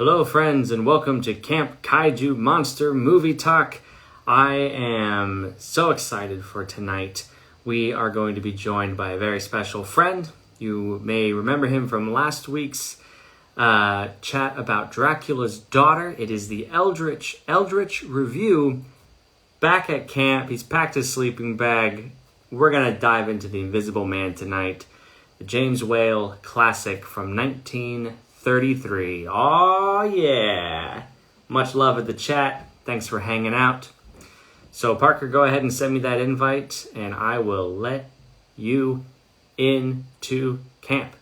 Hello, friends, and welcome to Camp Kaiju Monster Movie Talk. I am so excited for tonight. We are going to be joined by a very special friend. You may remember him from last week's chat about Dracula's daughter. It is the Eldritch review. Back at camp, he's packed his sleeping bag. We're going to dive into The Invisible Man tonight. The James Whale classic from 1933. Oh yeah. Much love at the chat. Thanks for hanging out. So Parker, go ahead and send me that invite and I will let you into camp.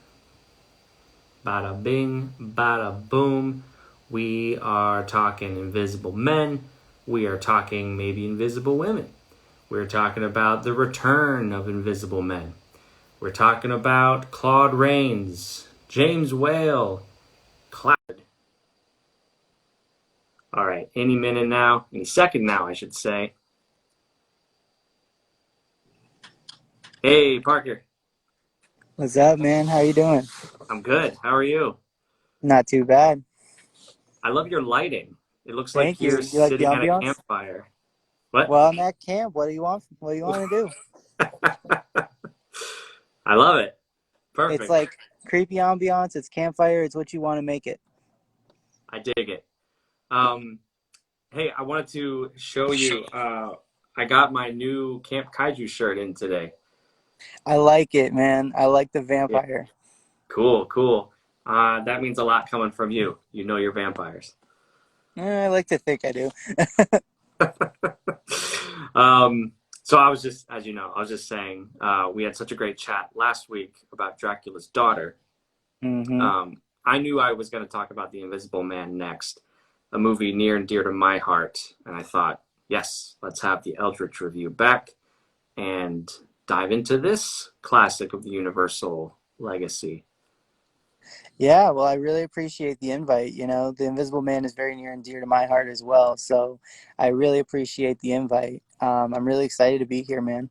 Bada bing, bada boom. We are talking invisible men. We are talking maybe invisible women. We're talking about the return of invisible men. We're talking about Claude Rains, James Whale, Cloud. All right, any minute now, any second now, I should say. Hey, Parker. What's up, man? How you doing? I'm good. How are you? Not too bad. I love your lighting. It looks like Thank you're you. You like the sitting at a ambiance? campfire. What? Well, I'm at camp. What do you want? What do you want to do? I love it. It's Perfect. like creepy ambiance. It's campfire. It's what you want to make it. I dig it. Hey, I wanted to show you. I got my new Camp Kaiju shirt in today. I like it, man. I like the Yeah. vampire. Cool. That means a lot coming from you. You know your vampires. I like to think I do. So I was just, as you know, I was just saying, we had such a great chat last week about Dracula's daughter. Mm-hmm. I knew I was going to talk about The Invisible Man next, a movie near and dear to my heart. And I thought, yes, let's have the Eldritch review back and dive into this classic of the Universal legacy. Yeah, well, I really appreciate the invite. You know, The Invisible Man is very near and dear to my heart as well. So I really appreciate the invite. I'm really excited to be here, man.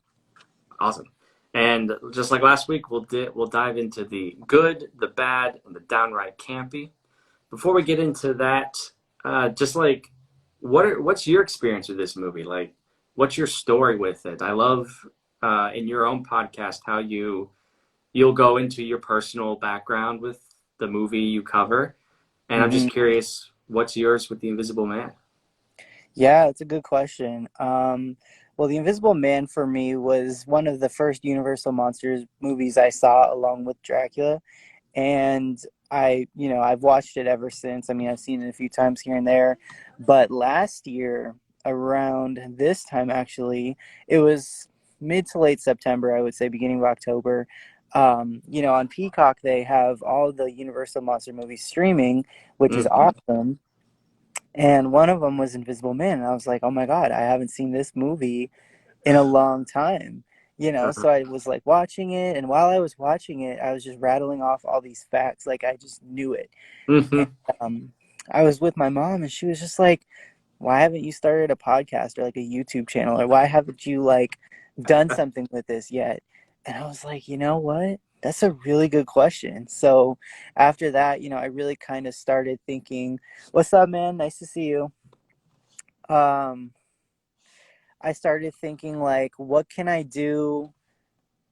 Awesome. And just like last week, we'll dive into the good, the bad, and the downright campy. Before we get into that, just like what's your experience with this movie? Like, what's your story with it? I love in your own podcast how you'll go into your personal background with the movie you cover, and I'm just Mm-hmm. curious, what's yours with The Invisible Man? Yeah, it's a good question. Well, The Invisible Man for me was one of the first Universal Monsters movies I saw along with Dracula. And I've watched it ever since. I mean, I've seen it a few times here and there. But last year, around this time, actually, it was mid to late September, I would say, beginning of October. On Peacock, they have all the Universal Monster movies streaming, which is Mm-hmm. awesome. And one of them was Invisible Man. And I was like, oh my God, I haven't seen this movie in a long time. Uh-huh. So I was like watching it. And while I was watching it, I was just rattling off all these facts. Like I just knew it. And Mm-hmm. I was with my mom and she was just like, why haven't you started a podcast or like a YouTube channel? Or why haven't you like done something with this yet? And I was like, you know what? That's a really good question. So after that, I really kind of started thinking, what's up, man? Nice to see you. Um, I started thinking like, what can I do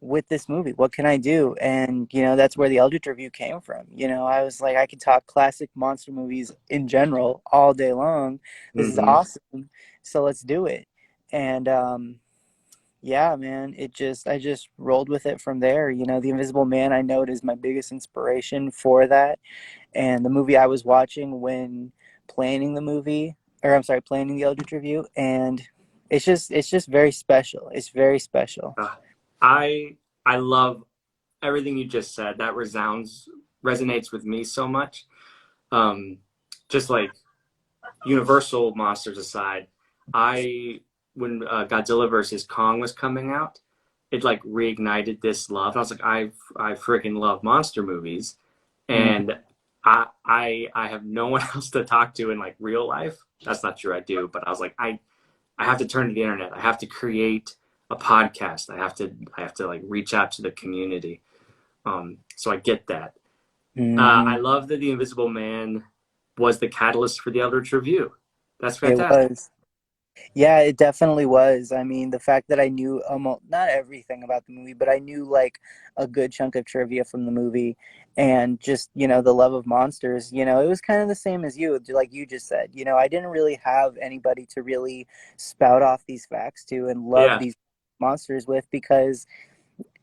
with this movie? What can I do? And that's where the Eldritch review came from. I was like, I could talk classic monster movies in general all day long. This is Mm-hmm. awesome. So let's do it. And yeah, man, I just rolled with it from there. The Invisible Man, I know it is my biggest inspiration for that. And the movie I was watching when planning the movie, or I'm sorry, planning the Eldritch review, and it's just very special. It's very special. Uh, I I love everything you just said. That resonates with me so much. Um, just like Universal monsters aside, I when Godzilla versus Kong was coming out, it like reignited this love. I was like, I freaking love monster movies, Mhm. and I have no one else to talk to in like real life. That's not true. I do, but I was like, I have to turn to the internet. I have to create a podcast. I have to like reach out to the community. So I get that. I Mhm. love that The Invisible Man was the catalyst for the Eldritch review. That's It fantastic. was. Yeah, it definitely was. I mean, the fact that I knew almost not everything about the movie, but I knew like a good chunk of trivia from the movie and just, the love of monsters, it was kind of the same as you, like you just said. I didn't really have anybody to really spout off these facts to and love Yeah, these monsters with because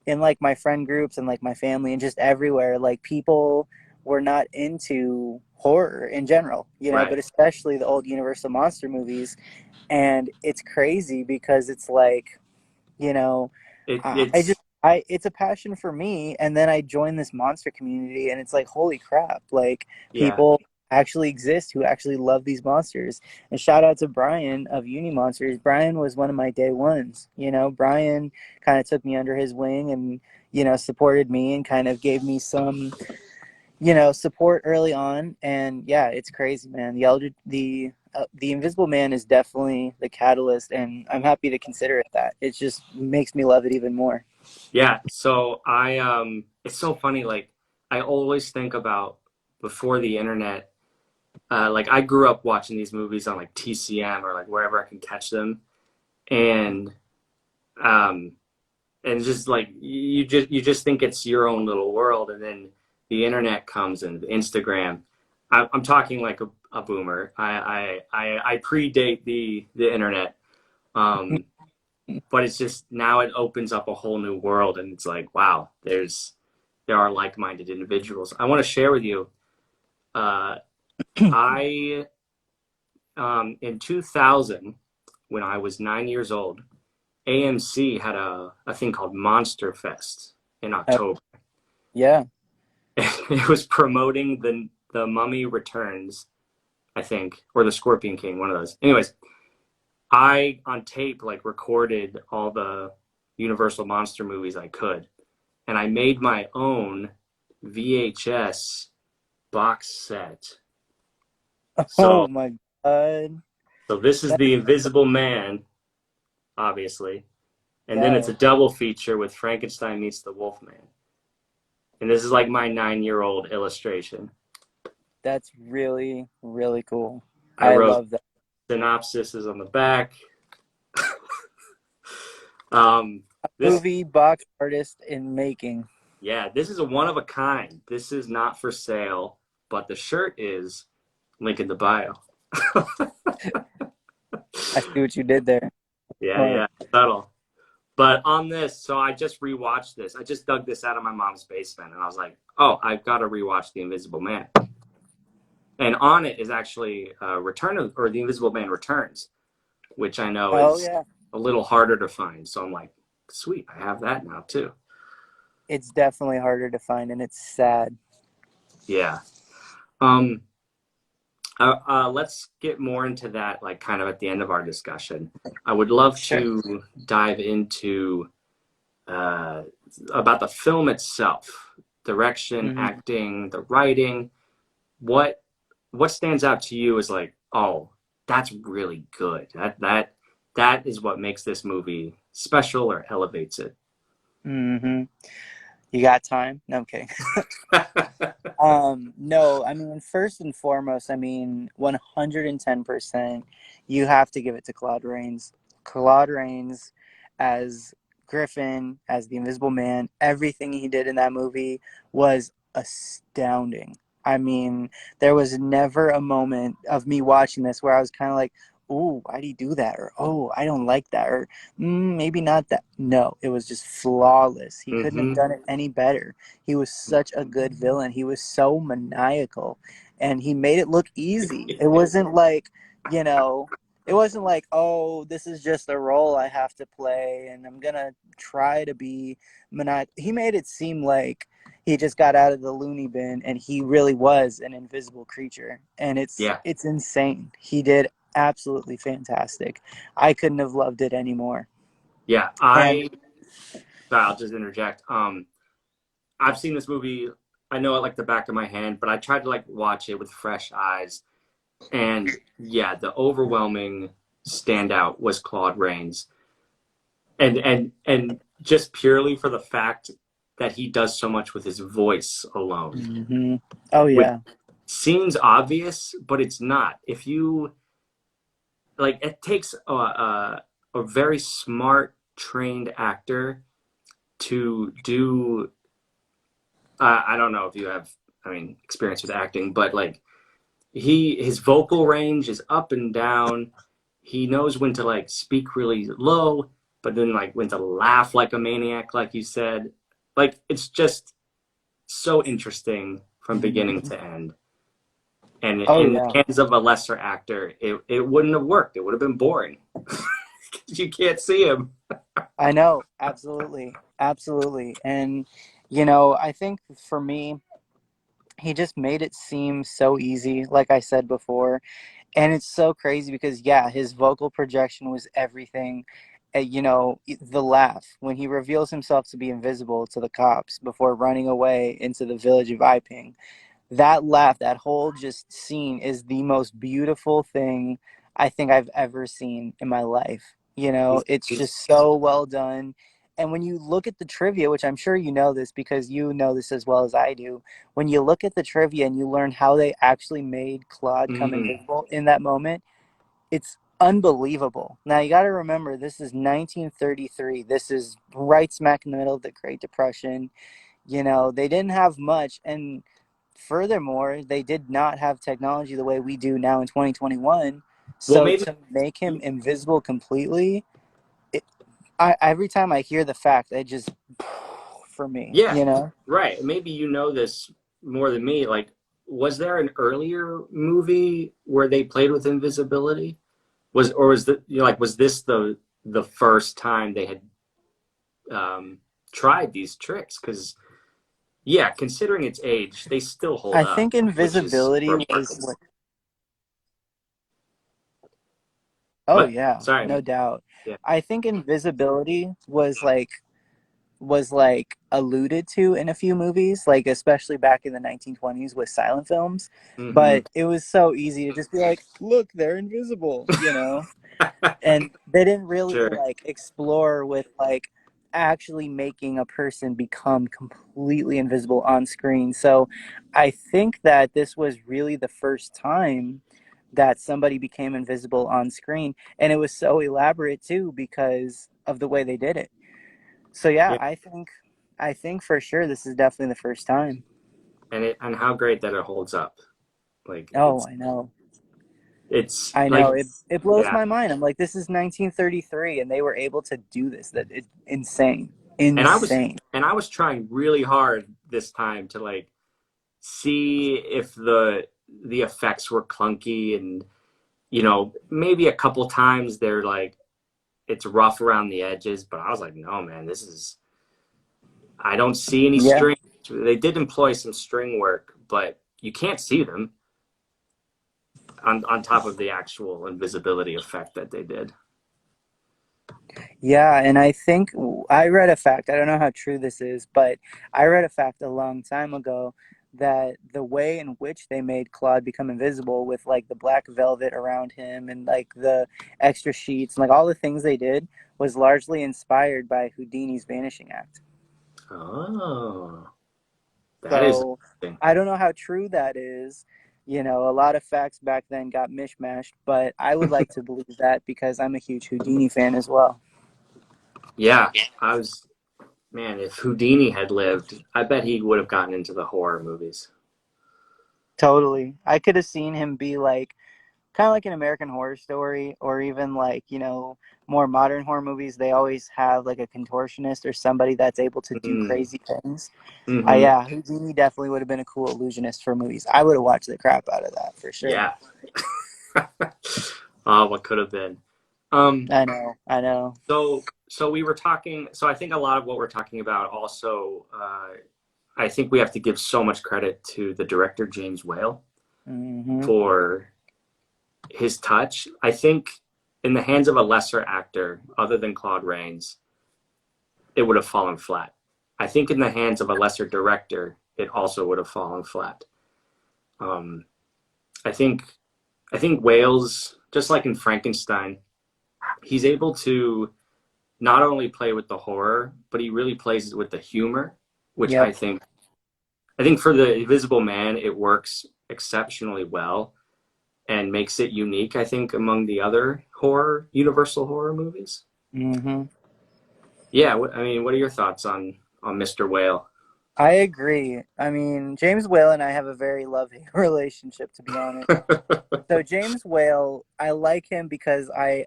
in like my friend groups and like my family and just everywhere, like people were not into horror in general, right. but especially the old Universal monster movies. And it's crazy because it's like, you know It I just it's I it's a passion for me, and then I joined this monster community and it's like, holy crap, like yeah. people actually exist who actually love these monsters. And shout out to Brian of Uni Monsters. Brian was one of my day ones. Brian kind of took me under his wing and supported me and kind of gave me some support early on. And yeah, it's crazy, man. The Invisible Man is definitely the catalyst, and I'm happy to consider it that. It just makes me love it even more. Yeah, so it's so funny, like I always think about before the internet, like I grew up watching these movies on like TCM or like wherever I can catch them, and um and just like you just think it's your own little world, and then the internet comes and Instagram. I'm talking like a boomer. I predate the internet. Um but it's just now it opens up a whole new world, and it's like, wow, there are like-minded individuals. I want to share with you, uh I in 2000, when I was 9 years old, AMC had a thing called Monster Fest in Uh, October. yeah. It was promoting the Mummy Returns, I think, or the Scorpion King, one of those. Anyways, I on tape like recorded all the Universal monster movies I could, and I made my own VHS box set. So Oh my God. so this is That, the Invisible Man, obviously, and then it's yeah, a double feature with Frankenstein meets the Wolfman. And this is like my 9-year-old illustration. that's really, really cool. I I wrote love that. synopsis is on the back. Um, this, Movie box artist in making. yeah, this is a one of a kind. This is not for sale, but the shirt is. Link in the bio. I see what you did there. Yeah, Smart. yeah, subtle. But on this, so I just rewatched this. I just dug this out of my mom's basement, and I was like, "Oh, I've got to rewatch The Invisible Man." And on it is actually Return of or The Invisible Man Returns, which I know Oh is yeah. a little harder to find. So I'm like, "Sweet, I have that now too." It's definitely harder to find, and it's sad. Yeah. Um, let's get more into that, like kind of at the end of our discussion. I would love Sure. to dive into uh, about the film itself, direction, Mhm. acting, the writing. What what stands out to you as like, oh, that's really good. That is what makes this movie special or elevates it. Mm-hmm. You got time? No, I'm kidding. No, I mean, first and foremost, I mean, 110%, you have to give it to Claude Rains. Claude Rains as Griffin, as the Invisible Man, everything he did in that movie was astounding. I mean, there was never a moment of me watching this where I was kind of like, "Oh, why do you do that?" Or "Oh, I don't like that," or maybe not that. No, it was just flawless. He couldn't have Mm-hmm. done it any better. He was such a good villain. He was so maniacal, and he made it look easy. It wasn't like, you know, it wasn't like, oh, this is just a role I have to play, and I'm gonna try to be maniacal. He made it seem like he just got out of the loony bin, and he really was an invisible creature, and it's Yeah, it's insane. He did absolutely fantastic. I couldn't have loved it anymore. yeah. And I'll just interject. I've seen this movie. I know it like the back of my hand, but I tried to like watch it with fresh eyes. And yeah, the overwhelming standout was Claude Rains, and just purely for the fact that he does so much with his voice alone, mm-hmm. Oh with yeah. seems obvious, but it's not. If you like, it takes a very smart, trained actor to do. I don't know if you have, I mean, experience with acting, but like his vocal range is up and down. He knows when to like speak really low, but then like when to laugh like a maniac, like you said. Like it's just so interesting from beginning to end. And Oh in yeah. the hands of a lesser actor, it wouldn't have worked. It would have been boring. You can't see him. I know, absolutely, absolutely. And I think for me, he just made it seem so easy, like I said before. And it's so crazy because yeah, his vocal projection was everything. The laugh when he reveals himself to be invisible to the cops before running away into the village of Iping, that laugh, that whole just scene is the most beautiful thing I think I've ever seen in my life. It's He's just so well done. And when you look at the trivia, which I'm sure you know this because you know this as well as I do, when you look at the trivia and you learn how they actually made Claude come mm, invisible in that moment, it's unbelievable. Now you got to remember, this is 1933. This is right smack in the middle of the Great Depression. They didn't have much, and furthermore, they did not have technology the way we do now in 2021. well, So maybe to make him invisible completely, every time I hear the fact, it just for me, yeah, right. Maybe you know this more than me. Like, was there an earlier movie where they played with invisibility? Was the like was this the first time they had tried these tricks? Because yeah, considering its age, they still hold I up, think which is invisibility was remarkable. what. Oh What? yeah, Sorry. no doubt. Yeah. I think invisibility was like alluded to in a few movies, like especially back in the 1920s with silent films. Mm-hmm. But it was so easy to just be like, look, they're invisible. And they didn't really Sure. like explore with like actually making a person become completely invisible on screen. So I think that this was really the first time that somebody became invisible on screen, and it was so elaborate too because of the way they did it. So yeah, Yeah. I think for sure this is definitely the first time. And how great that it holds up. Like Oh, I know. it's I know. like It blows yeah. my mind. I'm like, this is 1933 and they were able to do this. That is insane. And I was Insane. and I was trying really hard this time to like see if the effects were clunky, and maybe a couple times they're like it's rough around the edges, but I was like, no man, this is I don't see any Yeah. string. They did employ some string work, but you can't see them on top of the actual invisibility effect that they did. Yeah, and I think I read a fact. I don't know how true this is, but I read a fact a long time ago that the way in which they made Claude become invisible with like the black velvet around him and like the extra sheets and like all the things they did was largely inspired by Houdini's Vanishing Act. Oh, that is So interesting. I don't know how true that is. A lot of facts back then got mishmashed, but I would like to believe that because I'm a huge Houdini fan as well. Yeah, I was man. If Houdini had lived, I bet he would have gotten into the horror movies. Totally. I could have seen him be like kind of like an American Horror Story or even like, more modern horror movies. They always have like a contortionist or somebody that's able to do Mm, crazy things. hmm Yeah, Houdini definitely would have been a cool illusionist for movies. I would have watched the crap out of that for sure. Yeah. Oh, what could have been. Um, I know. I know. so we were talking. So I think a lot of what we're talking about also, I think we have to give so much credit to the director James Whale Hmm. for his touch. I think in the hands of a lesser actor other than Claude Rains, it would have fallen flat. I think in the hands of a lesser director, it also would have fallen flat. Um, I think I think Wales, just like in Frankenstein, he's able to not only play with the horror, but he really plays with the humor, which Yep. I think for the Invisible Man it works exceptionally well and makes it unique, I think, among the other Universal horror movies. Mm-hmm. Yeah, I mean, what are your thoughts on Mr. Whale? I agree. I mean, James Whale and I have a very love-hate relationship, to be honest. So James Whale, I like him because I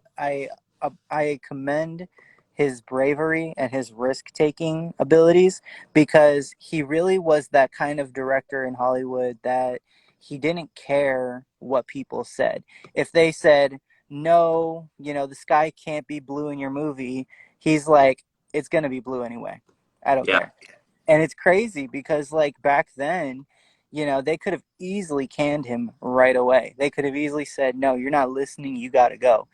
commend his bravery and his risk-taking abilities, because he really was that kind of director in Hollywood that he didn't care what people said. If they said, "No, the sky can't be blue in your movie," he's like, "It's going to be blue anyway. I don't Yeah. care." And it's crazy because, like, back then, they could have easily canned him right away. They could have easily said, "No, you're not listening. You got to go."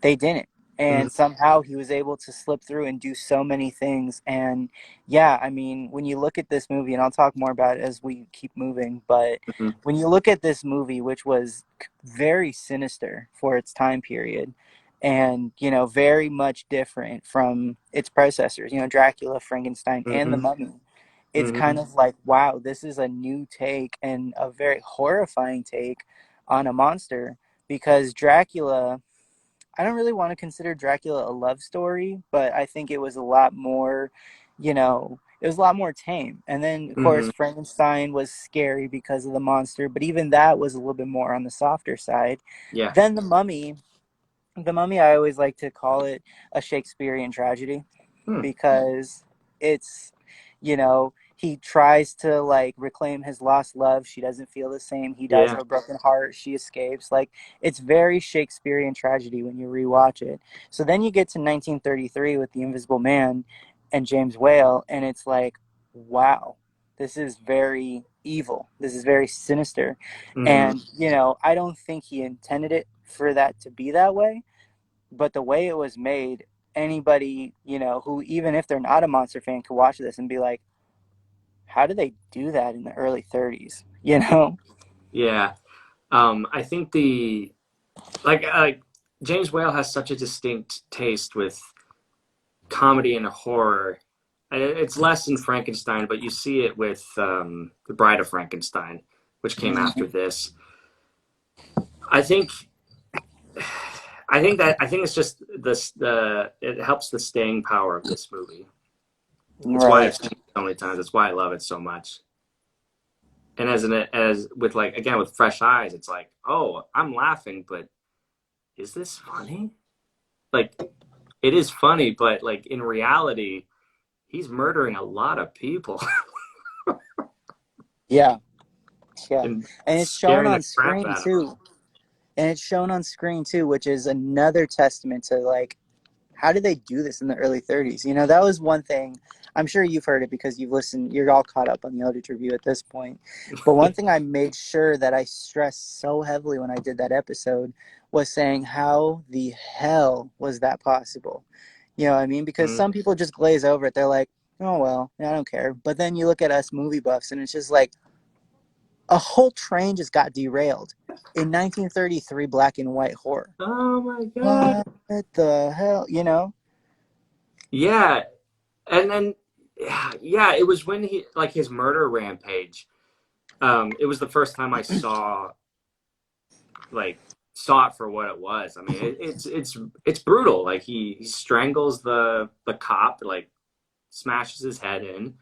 They didn't. Mhm, And somehow he was able to slip through and do so many things. And yeah, I mean, when you look at this movie, and I'll talk more about it as we keep moving, but mhm, when you look at this movie, which was very sinister for its time period, and very much different from its predecessors, Dracula, Frankenstein, and the mhm, Mummy, it's mhm, kind of like, wow, this is a new take and a very horrifying take on a monster, because Dracula, I don't really want to consider Dracula a love story, but I think it was a lot more, it was a lot more tame. And then, of course, mhm. Frankenstein was scary because of the monster, but even that was a little bit more on the softer side. Yeah. Then the Mummy, I always like to call it a Shakespearean tragedy, Hmm. because it's, he tries to like reclaim his lost love. She doesn't feel the same. He does, Yeah. have a broken heart. She escapes. Like, it's very Shakespearean tragedy when you rewatch it. So then you get to 1933 with The Invisible Man and James Whale, and it's like, wow, this is very evil. This is very sinister. Mhm. And, I don't think he intended it for that to be that way, but the way it was made, anybody, who, even if they're not a monster fan, could watch this and be like, how did they do that in the early 30s? Yeah. I think the like James Whale has such a distinct taste with comedy and horror. It's less in Frankenstein, but you see it with The Bride of Frankenstein, which came after Mhm. this. I think I think it's just the it helps the staying power of this movie. It's why Right. I've seen it so many times. It's why I love it so much. And as with like again with fresh eyes, it's like, oh, I'm laughing, but is this funny? Like it is funny, but like in reality, he's murdering a lot of people Yeah. Yeah. and And it's shown scaring the on crap screen out of them. too. And it's shown on screen too, which is another testament to, like, how did they do this in the early 30s? That was one thing. I'm sure you've heard it because you've listened, you're all caught up on the Eldritch review at this point. But one thing I made sure that I stressed so heavily when I did that episode was saying, how the hell was that possible? You know what I mean? Because Mm. some people just glaze over it. They're like, oh, well, I don't care. But then you look at us movie buffs, and it's just like, a whole train just got derailed in 1933 black and white horror. Oh my god! What the hell? Yeah, and then yeah, it was when he like his murder rampage. It was the first time I like saw it for what it was. I mean, it's brutal. Like he strangles the cop, like smashes his head in.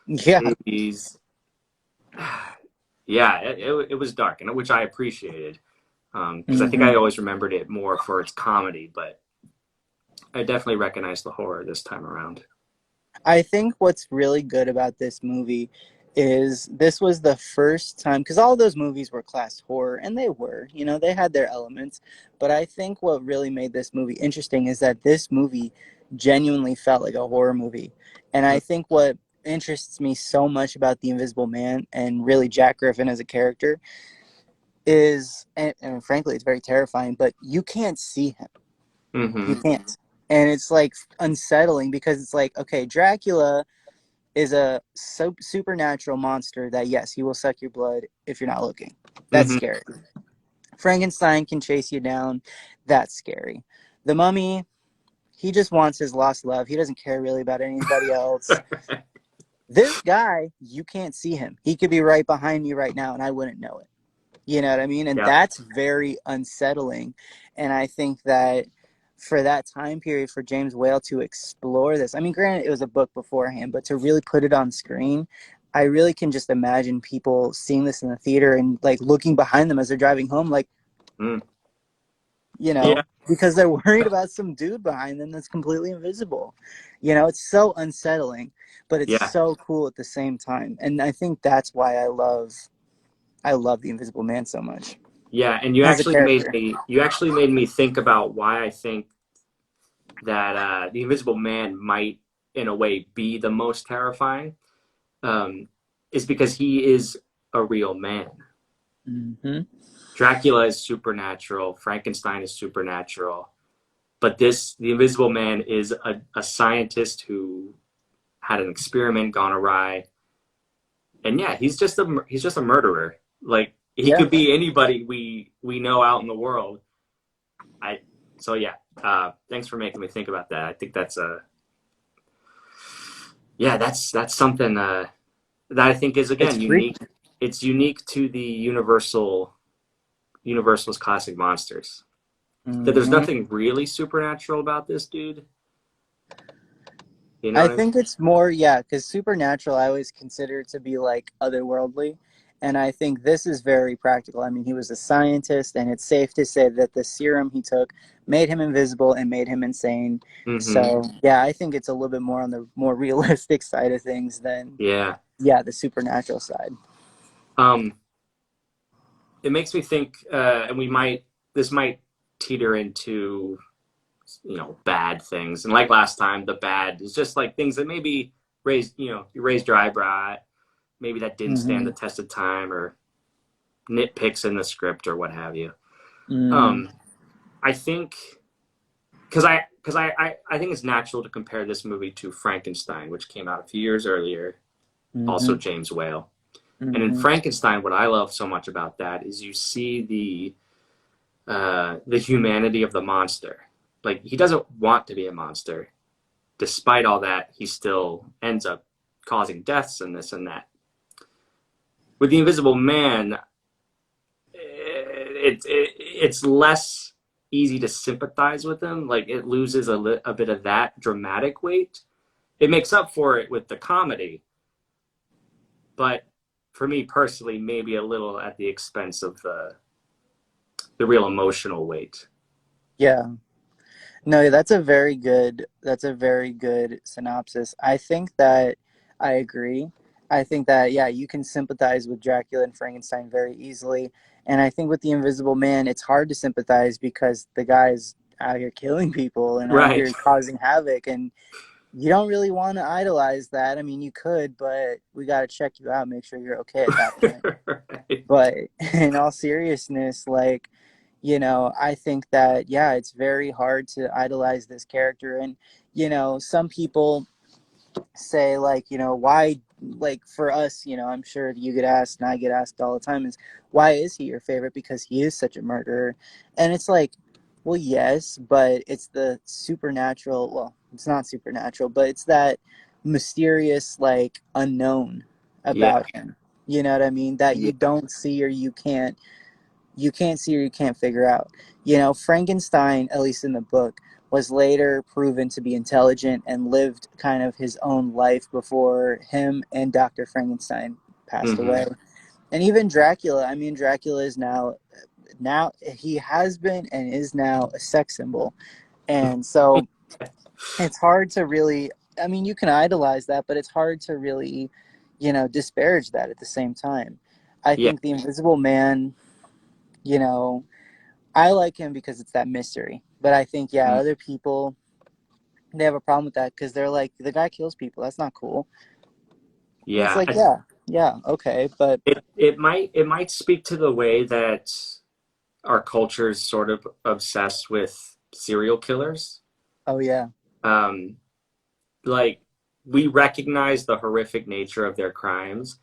Yeah. He's yeah, it was dark, and which I appreciated because I think Hmm. I always remembered it more for its comedy, but I definitely recognized the horror this time around. I think what's really good about this movie is this was the first time, because all those movies were class horror, and they were, they had their elements. But I think what really made this movie interesting is that this movie genuinely felt like a horror movie. And I think what interests me so much about The Invisible Man, and really Jack Griffin as a character, is, and frankly, it's very terrifying, but you can't see him. You Mm-hmm. can't. And it's like unsettling, because it's like, okay, Dracula is a supernatural monster that, yes, he will suck your blood if you're not looking. That's Mm-hmm. scary. Frankenstein can chase you down. That's scary. The Mummy, he just wants his lost love. He doesn't care really about anybody else. This guy, you can't see him. He could be right behind me right now, and I wouldn't know it. You know what I mean? And Yeah. that's very unsettling. And I think that for that time period, for James Whale to explore this, I mean, granted, it was a book beforehand, but to really put it on screen, I really can just imagine people seeing this in the theater and like looking behind them as they're driving home, like, Mm. you Yeah. know, because they're worried about some dude behind them that's completely invisible. You know, it's so unsettling, but it's Yeah. so cool at the same time. And I think that's why I love the Invisible Man so much Yeah. And you as a actually made character. me think about why I think that the Invisible Man might, in a way, be the most terrifying. Is because he is a real man. Mm-hmm. Dracula is supernatural. Frankenstein is supernatural. But the Invisible Man, is a scientist who had an experiment gone awry, and yeah, he's just a murderer. Like he Yeah, could be anybody we know out in the world. I so yeah. Thanks for making me think about that. I think that's a yeah, that's something that I think is it's again unique. freaky. It's unique to the Universal's classic monsters. That there's Mm-hmm. nothing really supernatural about this dude. You know I what I mean? think it's more, yeah, because supernatural I always consider to be like otherworldly. And I think this is very practical. I mean, he was a scientist, and it's safe to say that the serum he took made him invisible and made him insane. Mm-hmm. So, yeah, I think it's a little bit more on the more realistic side of things than, Yeah. yeah, the supernatural side. Um, it makes me think, and this might teeter into, bad things. And like last time, the bad is just like things that maybe you raised your eyebrow at, maybe that didn't stand Mm-hmm. the test of time, or nitpicks in the script or what have you. Mm-hmm. Um, I think because I think it's natural to compare this movie to Frankenstein, which came out a few years earlier, also Mm-hmm. James Whale. And in Mm-hmm. Frankenstein, what I love so much about that is you see the humanity of the monster. Like he doesn't want to be a monster. Despite all that, he still ends up causing deaths and this and that. With the Invisible Man, it's less easy to sympathize with him. Like it loses a bit of that dramatic weight. It makes up for it with the comedy, but for me personally, maybe a little at the expense of the real emotional weight. Yeah. No, that's a very good synopsis. I think that I agree. I think that yeah, you can sympathize with Dracula and Frankenstein very easily. And I think with the Invisible Man, it's hard to sympathize because the guy's out here killing people and out Right. here causing havoc, and you don't really want to idolize that. I mean, you could, but we got to check you out, make sure you're okay at that point. Right. But in all seriousness, like, I think that, yeah, it's very hard to idolize this character. And, some people say, like, why, like, for us, I'm sure you get asked, and I get asked all the time, is why is he your favorite? Because he is such a murderer. And it's like, well, yes, but it's the supernatural. Well, it's not supernatural, but it's that mysterious, like, unknown Yeah. about him. You know what I mean? That you Yeah. don't see, or you can't see, or you can't figure out. Frankenstein, at least in the book, was later proven to be intelligent and lived kind of his own life before him and Dr. Frankenstein passed Mm-hmm. away. And even Dracula, I mean, Dracula is now he has been and is now a sex symbol. And so it's hard to really, I mean, you can idolize that, but it's hard to really, disparage that at the same time. I Yeah. think the Invisible Man, you know, I like him because it's that mystery. But I think, yeah, Mm. other people, they have a problem with that because they're like, the guy kills people. That's not cool. And it's Yeah. like, yeah, yeah, okay. But, It might speak to the way that our culture is sort of obsessed with serial killers. oh, yeah. Um, like we recognize the horrific nature of their crimes,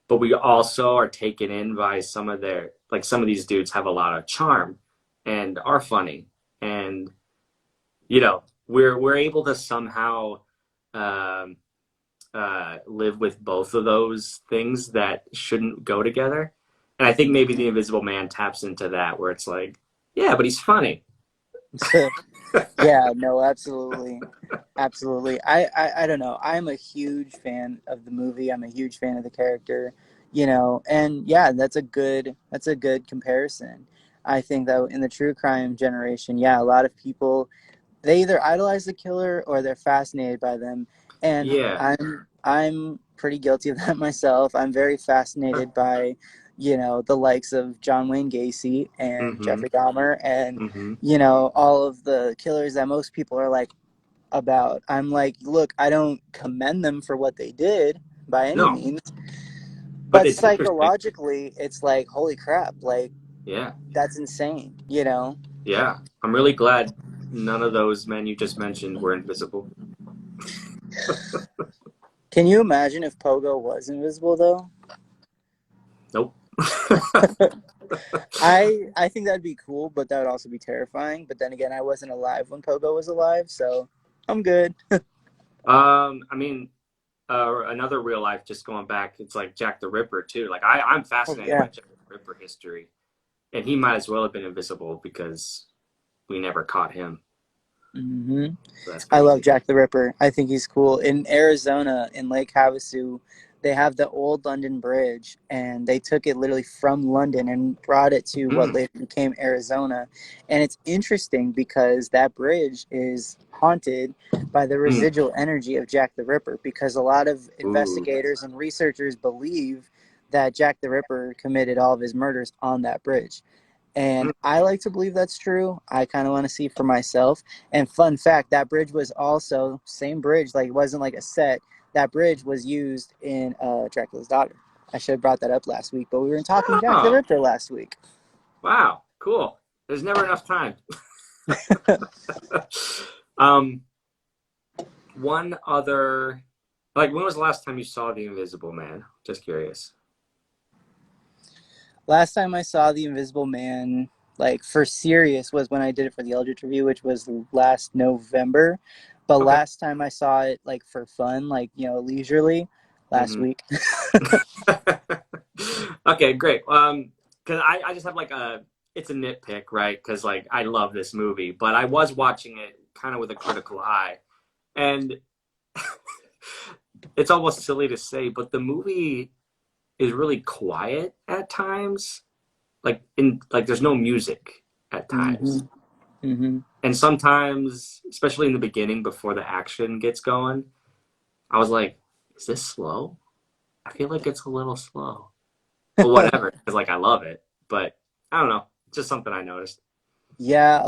but we also are taken in by some of these dudes have a lot of charm and are funny, and we're able to somehow um, live with both of those things that shouldn't go together. And I think maybe the Invisible Man taps into that, where it's like, yeah, but he's funny. Yeah, no, absolutely. Absolutely. I don't know. I'm a huge fan of the movie. I'm a huge fan of the character, and yeah, that's a good comparison. I think that in the true crime generation, yeah, a lot of people they either idolize the killer or they're fascinated by them. And Yeah. I'm pretty guilty of that myself. I'm very fascinated by, the likes of John Wayne Gacy and Mm-hmm. Jeffrey Dahmer and, Mm-hmm. all of the killers that most people are like about. I'm like, look, I don't commend them for what they did by any No, means, but but it's interesting. psychologically, it's like, holy crap, like Yeah. that's insane. Yeah. I'm really glad none of those men you just mentioned were invisible. Can you imagine if Pogo was invisible though? Nope. I think that'd be cool, but that would also be terrifying. But then again, I wasn't alive when Pogo was alive, so I'm good. I mean, another real life, just going back, it's like Jack the Ripper too. Like I'm Oh fascinated yeah. by Jack the Ripper history, and he might as well have been invisible because we never caught him. hmm So that's I love crazy. Jack the Ripper. I think he's cool. In Arizona, in Lake Havasu, they have the old London Bridge, and they took it literally from London and brought it to what Mm, later became Arizona. And it's interesting because that bridge is haunted by the mm. residual energy of Jack the Ripper, because a lot of Ooh. investigators and researchers believe that Jack the Ripper committed all of his murders on that bridge. And Mm. I like to believe that's true. I kind of want to see for myself. And fun fact, that bridge was also same bridge. Like it wasn't like a set. That bridge was used in Dracula's Daughter. I should have brought that up last week, but we were talking Jack the Oh, Ripper last week. wow, cool. There's never enough time. um, one other, like, when was the last time you saw The Invisible Man? Just curious. Last time I saw The Invisible Man, like for serious, was when I did it for the Eldritch review, which was last November. But Okay. last time I saw it, like for fun, like leisurely, last Hmm. week. Okay, great. Because I just have like it's a nitpick, right? Because like I love this movie, but I was watching it kind of with a critical eye, and it's almost silly to say, but the movie is really quiet at times. Like there's no music at hmm times, hmm and sometimes, especially in the beginning before the action gets going, I was like, "Is this slow? I feel like it's a little slow." But whatever, because like I love it. But I don't know, it's just something I noticed. Yeah,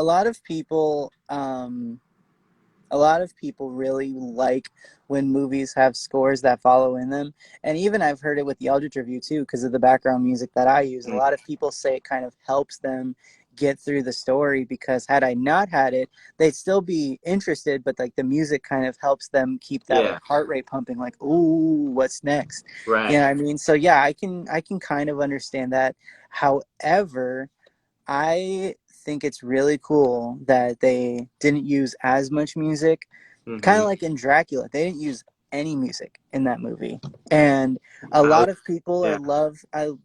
a lot of people really like when movies have scores that follow in them. And even I've heard it with the Eldritch review too, because of the background music that I use. A Mm, lot of people say it kind of helps them get through the story, because had I not had it, they'd still be interested, but like the music kind of helps them keep that like yeah, heart rate pumping, like, ooh, what's next? You right. know what I mean? So yeah, I can kind of understand that. However, I think it's really cool that they didn't use as much music. Kind Hmm. of like in Dracula, they didn't use any music in that movie, and a I was, lot of people yeah.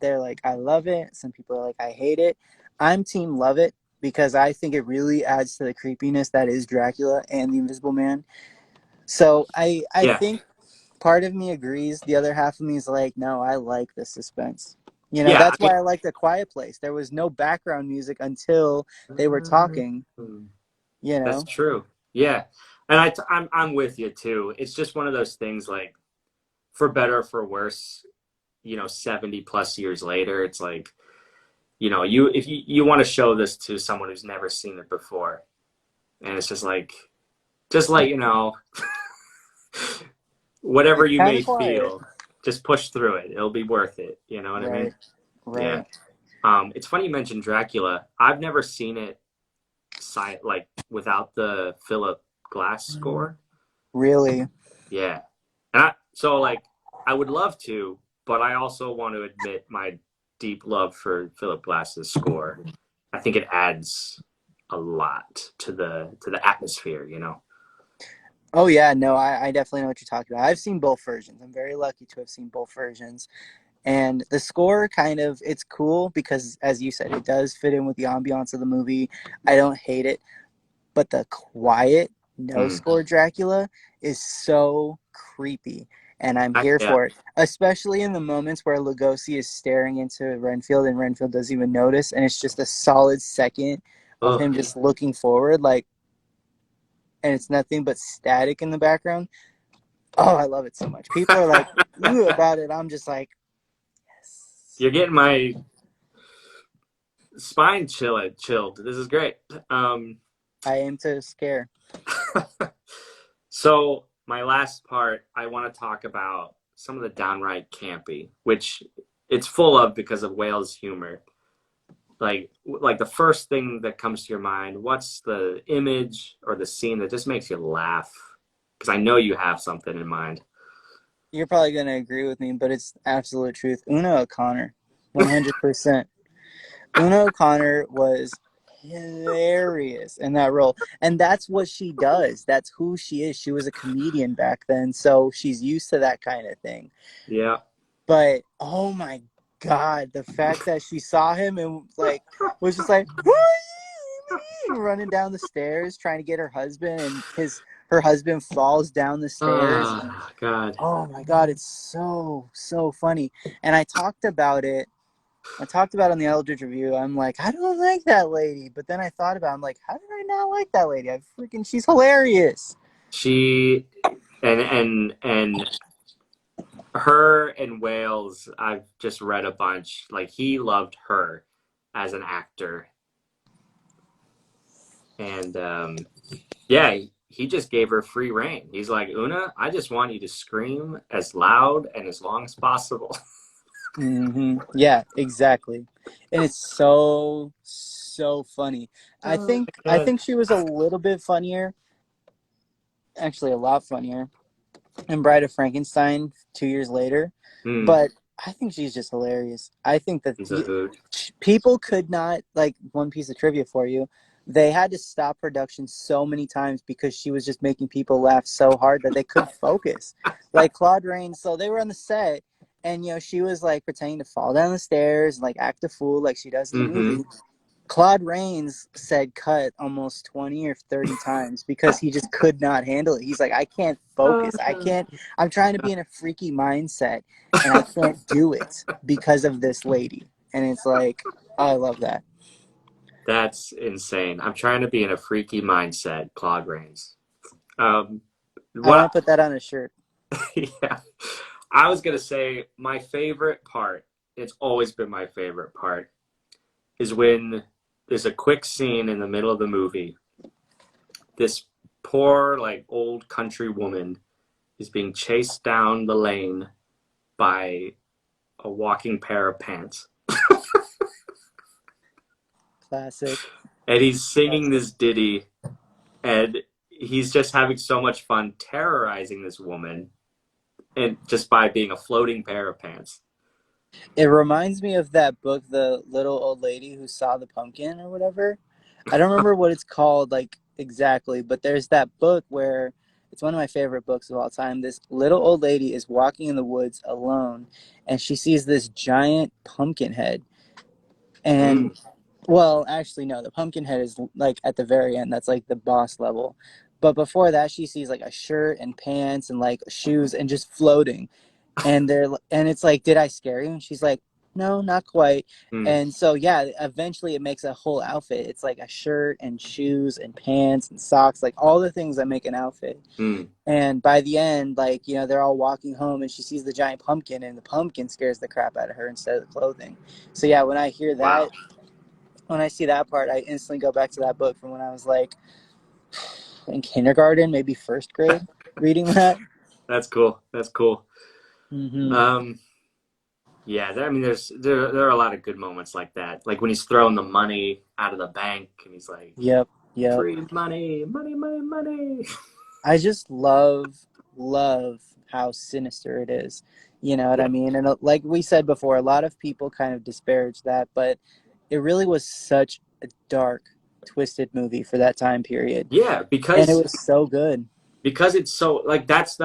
they're like, I love it. Some people are like, I hate it. I'm team love it, because I think it really adds to the creepiness that is Dracula and the Invisible Man. So I Yeah, think part of me agrees. The other half of me is like, no, I like the suspense. yeah. That's why I like The Quiet Place. There was no background music until they were talking. You That's know. true. Yeah, and I'm with you too. It's just one of those things, like, for better or for worse, 70 plus years later, it's like, you if you want to show this to someone who's never seen it before, and it's just like whatever It's you kind may of quiet. feel, just push through it. It'll be worth it. You know what I mean? Right. Yeah. Right. It's funny you mentioned Dracula. I've never seen it like without the Philip Glass score. Really. Yeah. So like I would love to, but I also want to admit my deep love for Philip Glass's score. I think it adds a lot to the atmosphere. Oh yeah, no, I definitely know what you're talking about. I've seen both versions. I'm very lucky to have seen both versions. And the score it's cool because, as you said, it does fit in with the ambiance of the movie. I don't hate it, but the quiet, no Mm. score Dracula is so creepy. And I'm here Yeah. for it, especially in the moments where Lugosi is staring into Renfield and Renfield doesn't even notice. And it's just a solid second of Ugh. him just looking forward, like, and it's nothing but static in the background. Oh, I love it so much. People are like, ooh, about it. I'm just like, yes. You're getting my spine chilled. This is great. I aim to scare. So my last part, I want to talk about some of the downright campy, which it's full of because of Whale's humor. Like the first thing that comes to your mind, what's the image or the scene that just makes you laugh? Because I know you have something in mind. You're probably going to agree with me, but it's absolute truth. Una O'Connor, 100%. Una O'Connor was hilarious in that role. And that's what she does. That's who she is. She was a comedian back then, so she's used to that kind of thing. Yeah. But oh my God, the fact that she saw him and like was just like running down the stairs trying to get her husband, and her husband falls down the stairs. Oh, God. Oh my God, it's so funny. And I talked about it on the Eldritch review. I'm like, I don't like that lady. But then I thought about it, I'm like, how did I not like that lady? She's hilarious. She and her and Wales, I've just read a bunch. Like he loved her as an actor. And yeah, he just gave her free reign. He's like, Una, I just want you to scream as loud and as long as possible. Yeah, exactly. And it's so funny. Oh, I God. think she was a little bit funnier, actually a lot funnier, in Bride of Frankenstein 2 years later. Hmm, But I think she's just hilarious. I think that he's a hoot. people could not, like, one piece of trivia for you. They had to stop production so many times because she was just making people laugh so hard that they couldn't focus. Like Claude Rains, so they were on the set, and she was like pretending to fall down the stairs and like act a fool like she does in the Mm-hmm. movie. Claude Rains said cut almost 20 or 30 times because he just could not handle it. He's like, I can't focus. I'm trying to be in a freaky mindset and I can't do it because of this lady. And it's like, I love that. That's insane. I'm trying to be in a freaky mindset, Claude Rains. Um, I what? want to put that on a shirt. Yeah, I was gonna say my favorite part. It's always been my favorite part is when there's a quick scene in the middle of the movie. This poor, like old country woman is being chased down the lane by a walking pair of pants, Classic. and he's singing Classic. this ditty, and he's just having so much fun terrorizing this woman, and just by being a floating pair of pants. It reminds me of that book, The Little Old Lady Who Saw the Pumpkin or whatever. I don't remember what it's called, like, exactly, but there's that book where it's one of my favorite books of all time. This little old lady is walking in the woods alone, and she sees this giant pumpkin head. Mm, And, well, actually, no, the pumpkin head is like at the very end. That's like the boss level. But before that, she sees like a shirt and pants and like shoes and just floating, and it's like, did I scare you? And she's like, no, not quite. mm, And so yeah, eventually it makes a whole outfit. It's like a shirt and shoes and pants and socks, like all the things that make an outfit. mm. And by the end, like, they're all walking home and she sees the giant pumpkin, and the pumpkin scares the crap out of her instead of the clothing. So yeah, when I hear Wow, that, when I see that part, I instantly go back to that book from when I was like in kindergarten, maybe first grade, reading that. that's cool. That's cool. Mm-hmm. Um, yeah, I mean, there are a lot of good moments like that. Like when he's throwing the money out of the bank, and he's like, Yep. Yep. "Free money, money, money, money." I just love how sinister it is. You know what I Yeah, mean? And like we said before, a lot of people kind of disparage that, but it really was such a dark, twisted movie for that time period. yeah, And it was so good. because it's so like that's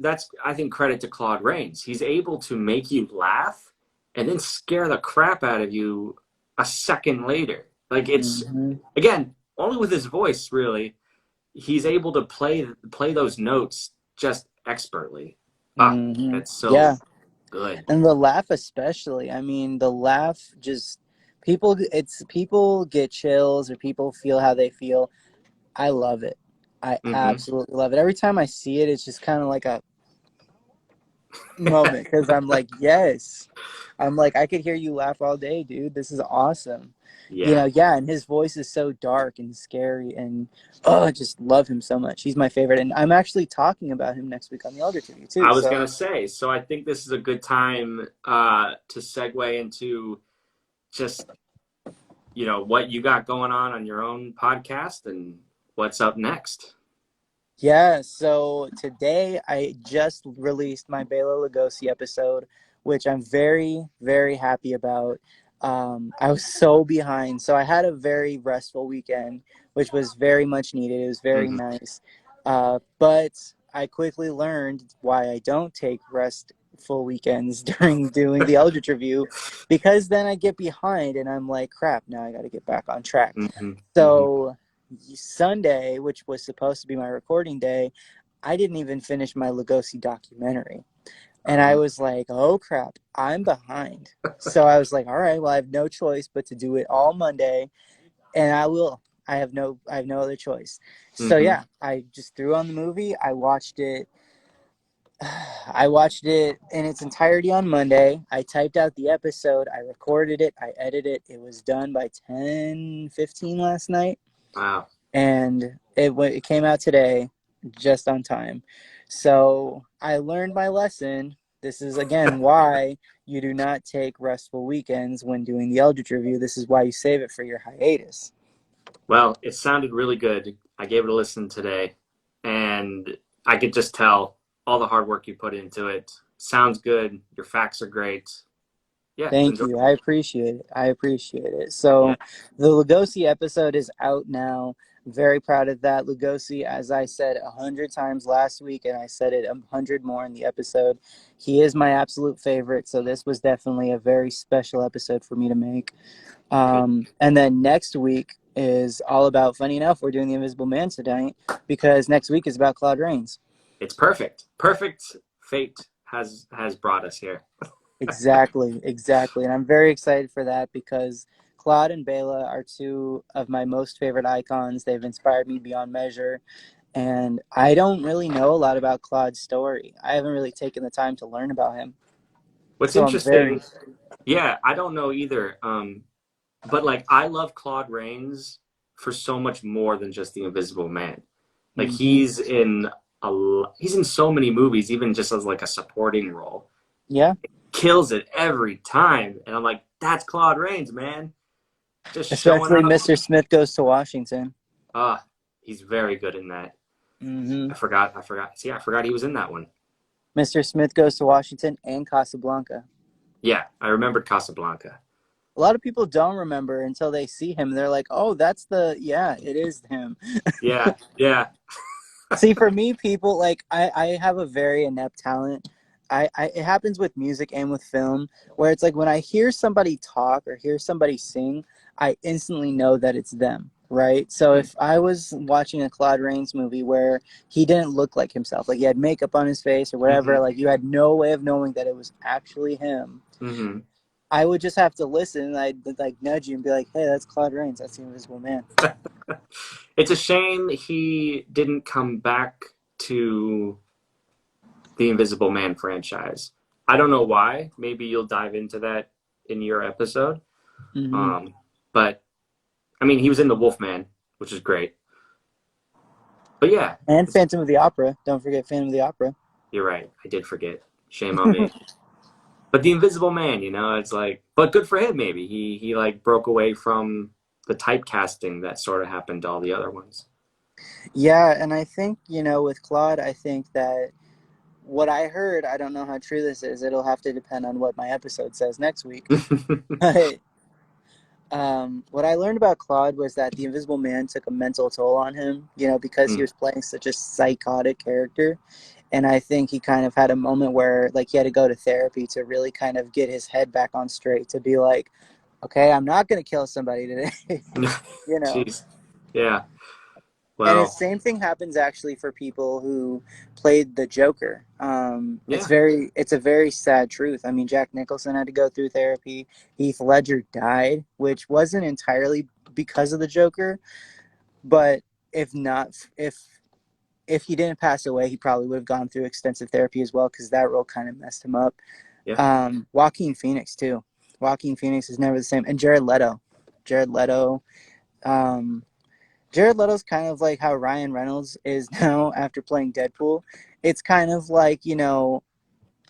that's, I think, credit to Claude Rains. He's able to make you laugh and then scare the crap out of you a second later. Like, it's, Hmm. again, only with his voice, really. He's able to play those notes just expertly. Ah, Hmm. it's so Yeah. good. And the laugh especially. I mean, the laugh just people get chills or people feel how they feel. I love it. I Hmm. absolutely love it. Every time I see it, it's just kind of like a moment because I'm like, yes. I'm like, I could hear you laugh all day, dude. This is awesome. Yeah. Yeah, and his voice is so dark and scary, and oh, I just love him so much. He's my favorite, and I'm actually talking about him next week on the Eldritch Review too. I was So gonna say, so I think this is a good time to segue into just, what you got going on your own podcast and what's up next. yeah, so today I just released my Bela Lugosi episode, which I'm very, very happy about. I was so behind. So I had a very restful weekend, which was very much needed. It was very Hmm. nice. But I quickly learned why I don't take restful weekends during doing the Eldritch review, because then I get behind and I'm like, crap, now I got to get back on track. Hmm. Hmm. So Sunday, which was supposed to be my recording day, I didn't even finish my Lugosi documentary. And I was like, oh crap, I'm behind. So I was like, all right, well, I have no choice but to do it all Monday, and I will. I have no other choice. So Hmm. yeah, I just threw on the movie. I watched it. I watched it in its entirety on Monday. I typed out the episode. I recorded it. I edited it. It was done by 10:15 last night, Wow. and it came out today just on time. So I learned my lesson. This is again why you do not take restful weekends when doing the Eldritch review. This is why you save it for your hiatus. Well, it sounded really good. I gave it a listen today, and I could just tell all the hard work you put into it. Sounds good. Your facts are great. Yeah, it's Thank you. I enjoyable. appreciate it. I appreciate it. Yeah. So the Lugosi episode is out now. Very proud of that. Lugosi, as I said 100 times last week, and I said it 100 more in the episode, he is my absolute favorite. So this was definitely a very special episode for me to make. Good. And then next week is all about, funny enough, we're doing The Invisible Man tonight because next week is about Claude Rains. It's perfect. Perfect fate has brought us here. Exactly, exactly. And I'm very excited for that because Claude and Bela are two of my most favorite icons. They've inspired me beyond measure. And I don't really know a lot about Claude's story. I haven't really taken the time to learn about him. What's So I'm very, interesting, yeah, I don't know either. But like I love Claude Rains for so much more than just The Invisible Man. Like mm-hmm. he's in so many movies, even just as like a supporting role. Yeah, Kills it every time, and I'm like, that's Claude Rains, man, just showing especially up. Mr. Smith Goes to Washington. Ah, he's very good in that. Mm-hmm. I forgot. I forgot. See, I forgot he was in that one. Mr. Smith Goes to Washington and Casablanca. Yeah, I remembered Casablanca. A lot of people don't remember until they see him. They're like, oh, yeah, it is him. Yeah, yeah. See, for me, people like I have a very inept talent. It happens with music and with film where it's like when I hear somebody talk or hear somebody sing, I instantly know that it's them, right? So if I was watching a Claude Rains movie where he didn't look like himself, like he had makeup on his face or Mm-hmm. whatever, like you had no way of knowing that it was actually him, Mm-hmm. I would just have to listen and I'd like nudge you and be like, hey, that's Claude Rains, that's the Invisible Man. It's a shame he didn't come back to the Invisible Man franchise. I don't know why. Maybe you'll dive into that in your episode. Mm-hmm. Um, but I mean, he was in the Wolfman, which is great. But yeah, And Phantom of the Opera. Don't forget Phantom of the Opera. you're right. I did forget. Shame on me. But the Invisible Man, it's like, but good for him. Maybe he like broke away from the typecasting that sort of happened to all the other ones. Yeah, and I think, with Claude, I think that what I heard, I don't know how true this is. It'll have to depend on what my episode says next week. But what I learned about Claude was that the Invisible Man took a mental toll on him, because he was playing such a psychotic character. And I think he kind of had a moment where like he had to go to therapy to really kind of get his head back on straight, to be like, okay, I'm not going to kill somebody today. you know. Jeez. Yeah. And the Well, same thing happens actually for people who played the Joker. yeah, It's a very sad truth. I mean, Jack Nicholson had to go through therapy. Heath Ledger died, which wasn't entirely because of the Joker, but if not, if he didn't pass away, he probably would have gone through extensive therapy as well, because that role kind of messed him up. yeah, Joaquin Phoenix too. Joaquin Phoenix is never the same, and Jared Leto. Jared Leto. Um, Jared Leto's kind of like how Ryan Reynolds is now after playing Deadpool. It's kind of like,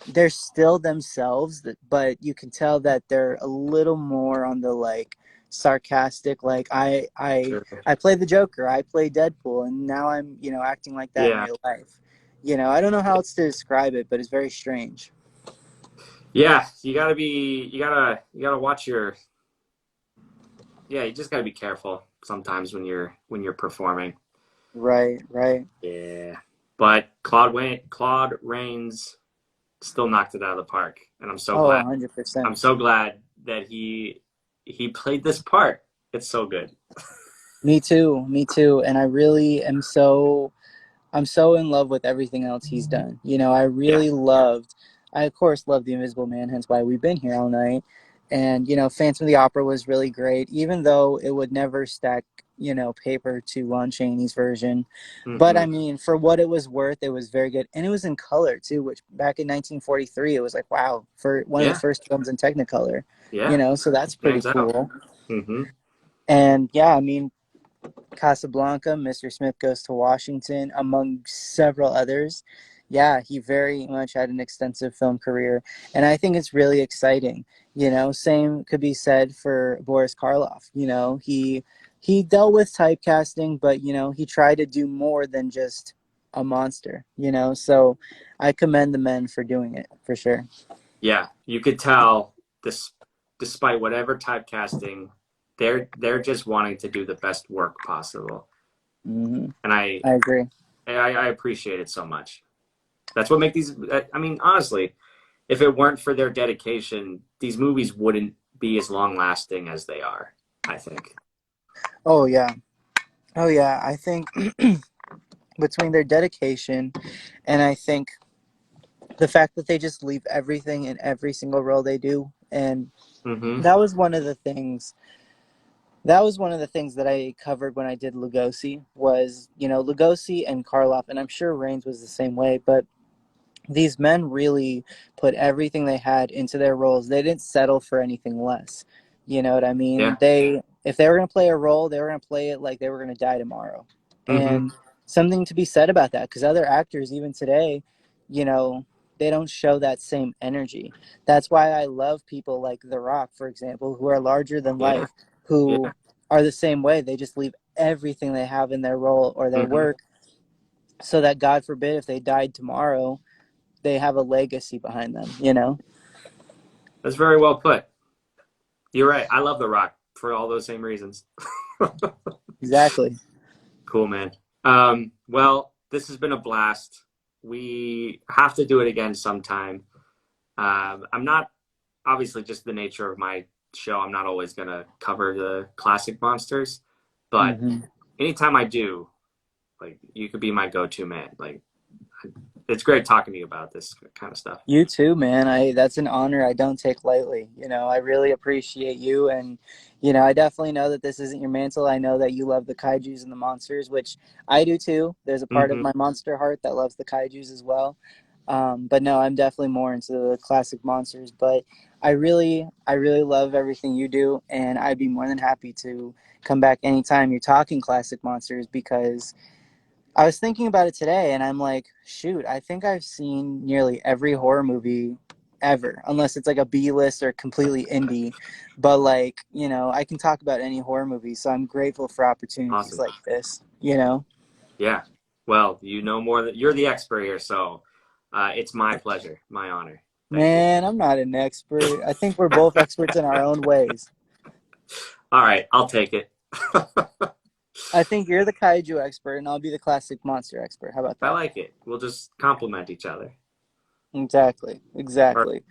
they're still themselves, but you can tell that they're a little more on the like sarcastic, like sure. I play the Joker, I play Deadpool, and now I'm, acting like that in Yeah. real life. I don't know how else to describe it, but it's very strange. Yeah, you gotta watch your, yeah, you just gotta be careful sometimes when you're performing. Right, right. Yeah. But Claude Rains still knocked it out of the park. And Oh, 100%. I'm so glad that he played this part. It's so good. Me too, me too. And I really am I'm so in love with everything else he's done. I Yeah. really I of course love The Invisible Man, hence why we've been here all night. And, Phantom of the Opera was really great, even though it would never stack, paper to Lon Chaney's version. But I Hmm. mean, for what it was worth, it was very good. And it was in color too, which back in 1943, it was like, wow, for one of the Yeah. first films in Technicolor, Yeah. so that's pretty Stands out. cool. Hmm. And yeah, I mean, Casablanca, Mr. Smith Goes to Washington, among several others. Yeah, he very much had an extensive film career, and I think it's really exciting. Same could be said for Boris Karloff. He dealt with typecasting, but he tried to do more than just a monster. So I commend the men for doing it for sure. Yeah. You could tell this, despite whatever typecasting, they're just wanting to do the best work possible. Hmm. And I agree. I appreciate it so much. That's what make these. I mean, honestly, if it weren't for their dedication, these movies wouldn't be as long lasting as they are, I think. Oh yeah. Oh yeah. I think between their dedication and I think the fact that they just leave everything in every single role they do, and Mm-hmm. that was one of the things that I covered when I did Lugosi. Was Lugosi and Karloff, and I'm sure Rains was the same way, but these men really put everything they had into their roles. They didn't settle for anything less. You know what I mean? Yeah. If they were going to play a role, they were going to play it like they were going to die tomorrow. Mm-hmm. And something to be said about that, because other actors, even today, you know, they don't show that same energy. That's why I love people like The Rock, for example, who are larger than Yeah. life, who Yeah. are the same way. They just leave everything they have in their role or their Mm-hmm. work, so that God forbid if they died tomorrow, they have a legacy behind them. That's very well put. You're right. I love The Rock for all those same reasons. Exactly. Cool, man. Well, this has been a blast. We have to do it again sometime. I'm not, obviously, just the nature of my show, I'm not always going to cover the classic monsters, but Hmm. anytime I do, like, you could be my go-to man. Like, it's great talking to you about this kind of stuff. You too, man. I That's an honor I don't take lightly. I really appreciate you, and I definitely know that this isn't your mantle. I know that you love the kaiju's and the monsters, which I do too. There's a part of Hmm. my monster heart that loves the kaiju's as well. But no, I'm definitely more into the classic monsters. But I really love everything you do, and I'd be more than happy to come back anytime you're talking classic monsters, because I was thinking about it today, and I'm like, shoot, I think I've seen nearly every horror movie ever, unless it's like a B list or completely indie. But like, I can talk about any horror movie, so I'm grateful for opportunities Awesome. like this. Yeah. Well, you know more than you're the expert here, so it's my pleasure, my honor. Thank you. Man, I'm not an expert. I think we're both experts in our own ways. All right, I'll take it. I think you're the kaiju expert, and I'll be the classic monster expert. How about I that? like it. We'll just complement each other. Exactly. Or Exactly.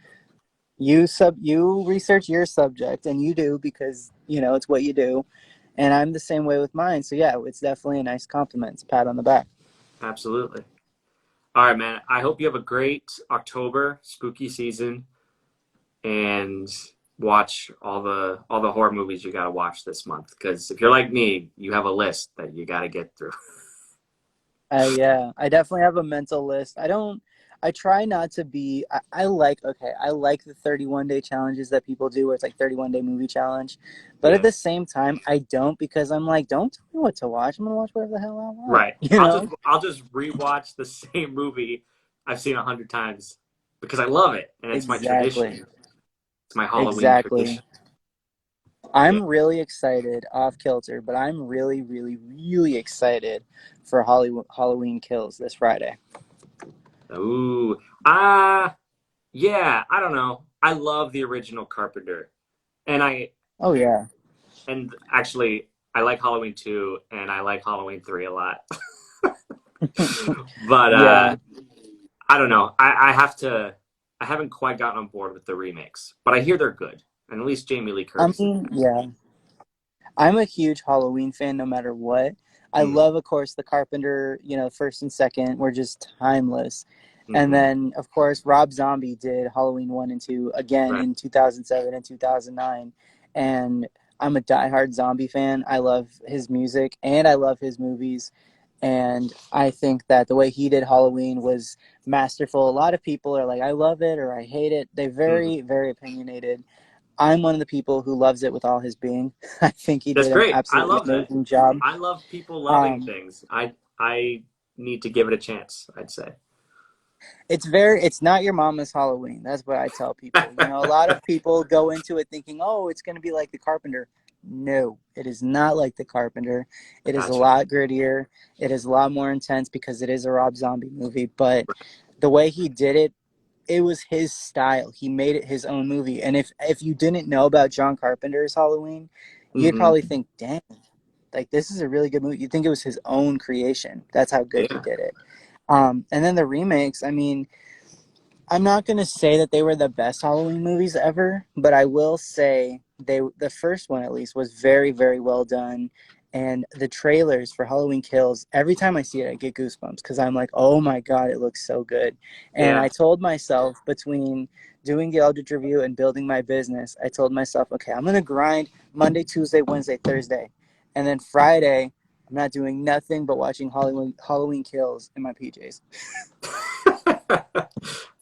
You research your subject, and you do because it's what you do, and I'm the same way with mine. So yeah, it's definitely a nice compliment. It's a pat on the back. absolutely. All right, man. I hope you have a great October spooky season and watch all the horror movies you got to watch this month. Because if you're like me, you have a list that you got to get through. Yeah, I definitely have a mental list. I try not to be, I like the 31-day challenges that people do where it's like 31-day movie challenge. But at Yeah, the same time, I don't because I'm like, don't tell me what to watch. I'm going to watch whatever the hell I want, right. you know? I'll just rewatch the same movie I've seen 100 times because I love it and it's my Exactly. tradition. It's my Halloween Exactly. tradition. Yeah. I'm really excited, off kilter, but I'm really, really, really excited for Halloween Kills this Friday. Ooh. Yeah. I don't know. I love the original Carpenter, and Oh, yeah. actually I like Halloween 2 and I like Halloween 3 a lot. But Yeah. I don't know. I have to. I haven't quite gotten on board with the remakes, but I hear they're good, and at least Jamie Lee I Curtis is mean, yeah. I'm a huge Halloween fan no matter what. I in it. love, of course, the Carpenter, first and second were just timeless. And Mm-hmm. then, of course, Rob Zombie did Halloween 1 and 2 again Right. in 2007 and 2009. And I'm a diehard Zombie fan. I love his music and I love his movies. And I think that the way he did Halloween was masterful. A lot of people are like, I love it or I hate it. They're Mm-hmm. very, very opinionated. I'm one of the people who loves it with all his being. I think he That's did an great. I absolutely love that. amazing job. I love people loving Um, things. I need to give it a chance, I'd say. it's not your mama's Halloween. That's what I tell people. A lot of people go into it thinking, oh, it's going to be like The Carpenter. No, it is not like The Carpenter. It is a Gotcha. lot grittier. It is a lot more intense because it is a Rob Zombie movie. But the way he did it, it was his style. He made it his own movie. And if you didn't know about John Carpenter's Halloween, you'd Mm-hmm. probably think, dang, like this is a really good movie. You'd think it was his own creation. That's how good he Yeah. did it. And then the remakes, I mean, I'm not gonna say that they were the best Halloween movies ever, but I will say the first one at least was very, very well done. And the trailers for Halloween Kills, every time I see it, I get goosebumps because I'm like, oh my God, it looks so good. And Yeah. I told myself between doing the Eldritch review and building my business, I told myself, okay, I'm gonna grind Monday, Tuesday, Wednesday, Thursday. And then Friday, I'm not doing nothing but watching Halloween Kills in my PJs.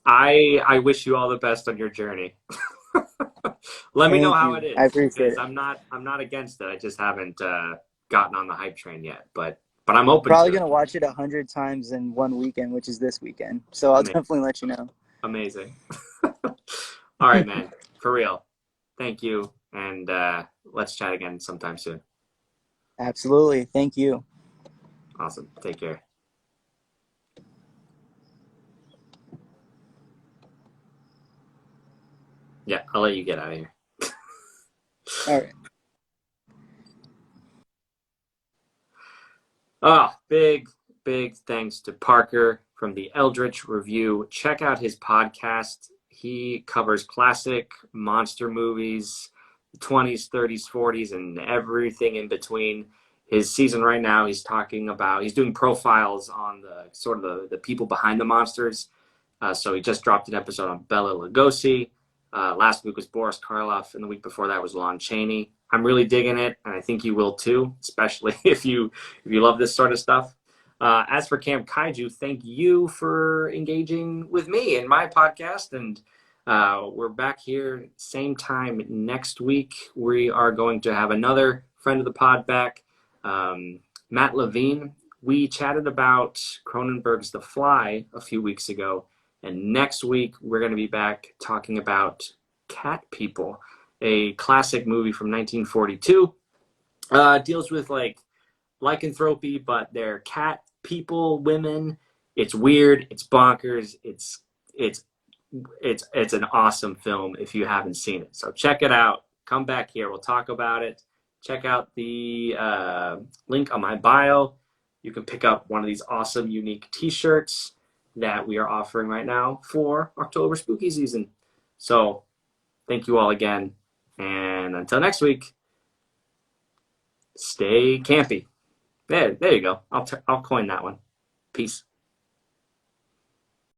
I wish you all the best on your journey. Let me know Thank how it you. I is appreciate because it. I'm not against it. I just haven't gotten on the hype train yet, but I'm open Probably to it. gonna watch it 100 times in one weekend, which is this weekend. So I'll Ama- definitely let you know. Amazing. All right, man. For real. Thank you, and let's chat again sometime soon. Absolutely. Thank you. Awesome. Take care. Yeah, I'll let you get out of here. All right. Oh, big thanks to Parker from the Eldritch Review. Check out his podcast. He covers classic monster movies, 20s, 30s, 40s, and everything in between. His season right now, he's doing profiles on the sort of the people behind the monsters. So he just dropped an episode on Bela Lugosi. Last week was Boris Karloff, and the week before that was Lon Chaney. I'm really digging it, and I think you will too, especially if you love this sort of stuff. As for Camp Kaiju, thank you for engaging with me in my podcast, and we're back here same time next week. We are going to have another friend of the pod back, Matt Levine. We chatted about Cronenberg's The Fly a few weeks ago, and next week we're going to be back talking about Cat People, a classic movie from 1942. Deals with like lycanthropy, but they're cat people, women. It's weird. It's bonkers. It's it's an awesome film if you haven't seen it. So check it out. Come back here. We'll talk about it. check out the link on my bio. You can pick up one of these awesome, unique t-shirts that we are offering right now for October spooky season. So thank you all again. And until next week, stay campy. There you go. I'll coin that one. Peace.